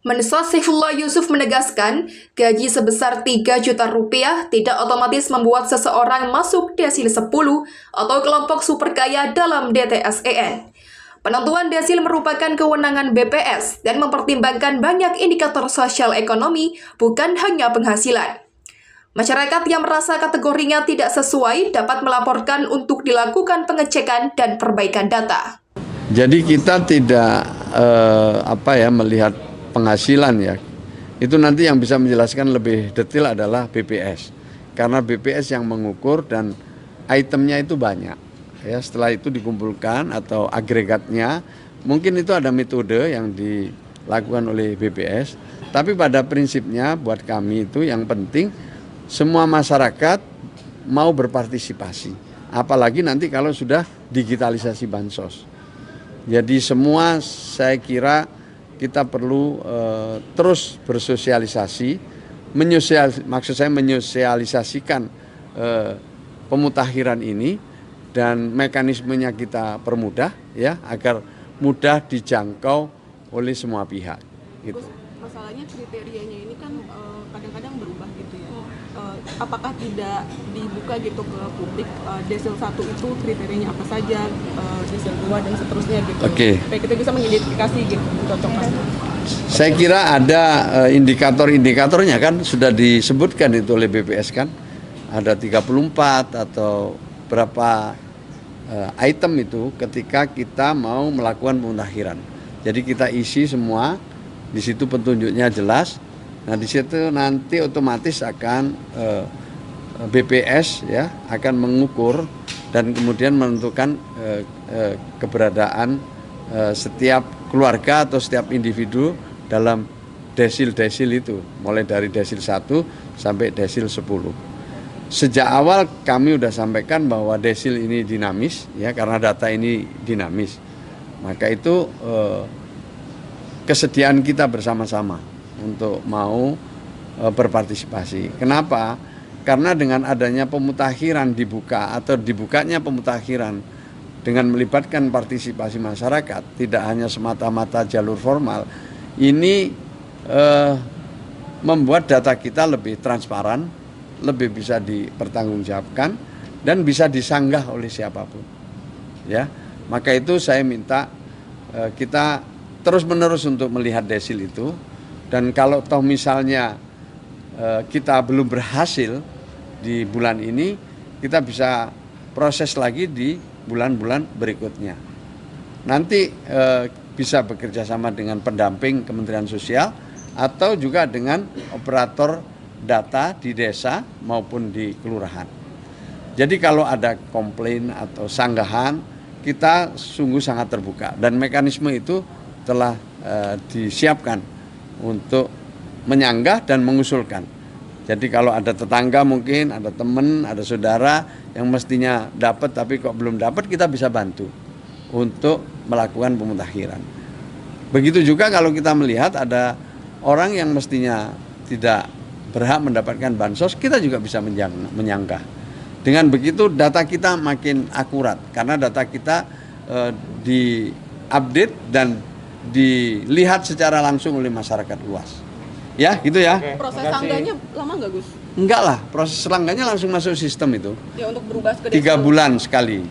Mensos Saifullah Yusuf menegaskan, gaji sebesar 3 juta rupiah tidak otomatis membuat seseorang masuk desil 10 atau kelompok super kaya dalam DTSEN. Penentuan desil merupakan kewenangan BPS dan mempertimbangkan banyak indikator sosial ekonomi, bukan hanya penghasilan. Masyarakat yang merasa kategorinya tidak sesuai dapat melaporkan untuk dilakukan pengecekan dan perbaikan data. Jadi kita tidak melihat penghasilan ya. Itu nanti yang bisa menjelaskan lebih detail adalah BPS. Karena BPS yang mengukur dan itemnya itu banyak. Ya, setelah itu dikumpulkan atau agregatnya, mungkin itu ada metode yang dilakukan oleh BPS. Tapi pada prinsipnya buat kami itu yang penting semua masyarakat mau berpartisipasi. Apalagi nanti kalau sudah digitalisasi bansos. Jadi semua saya kira kita perlu terus bersosialisasi, maksud saya menyosialisasikan pemutakhiran ini dan mekanismenya kita permudah ya agar mudah dijangkau oleh semua pihak. Gitu. Masalahnya kriterianya ini kan kadang-kadang berubah gitu ya. Apakah tidak dibuka gitu ke publik desil 1 itu kriterianya apa saja, desil 2 dan seterusnya gitu. Oke. Supaya kita bisa mengidentifikasi gitu cocoknya. Saya kira ada indikator-indikatornya kan sudah disebutkan itu oleh BPS kan. Ada 34 atau berapa item itu ketika kita mau melakukan pemutakhiran. Jadi kita isi semua, di situ petunjuknya jelas. Nah di situ nanti otomatis akan BPS ya akan mengukur dan kemudian menentukan keberadaan setiap keluarga atau setiap individu dalam desil-desil itu, mulai dari desil 1 sampai desil 10. Sejak awal kami sudah sampaikan bahwa desil ini dinamis ya karena data ini dinamis. Maka itu kesediaan kita bersama-sama untuk mau berpartisipasi. Kenapa? Karena dengan adanya pemutakhiran dibuka atau dibukanya pemutakhiran dengan melibatkan partisipasi masyarakat, tidak hanya semata-mata jalur formal, ini membuat data kita lebih transparan, lebih bisa dipertanggungjawabkan dan bisa disanggah oleh siapapun. Ya, maka itu saya minta kita terus-menerus untuk melihat desil itu. Dan kalau toh misalnya kita belum berhasil di bulan ini, kita bisa proses lagi di bulan-bulan berikutnya. Nanti bisa bekerja sama dengan pendamping Kementerian Sosial atau juga dengan operator data di desa maupun di kelurahan. Jadi kalau ada komplain atau sanggahan, kita sungguh sangat terbuka dan mekanisme itu telah disiapkan untuk menyanggah dan mengusulkan. Jadi kalau ada tetangga mungkin, ada teman, ada saudara yang mestinya dapat tapi kok belum dapat, kita bisa bantu untuk melakukan pemutakhiran. Begitu juga kalau kita melihat ada orang yang mestinya tidak berhak mendapatkan bansos, kita juga bisa menyanggah. Dengan begitu data kita makin akurat karena data kita diupdate dan dilihat secara langsung oleh masyarakat luas. Ya, gitu ya. Proses sanggahnya lama nggak, Gus? Enggak lah, proses sanggahnya langsung masuk sistem itu. Ya untuk berubah ke 3 bulan sekali.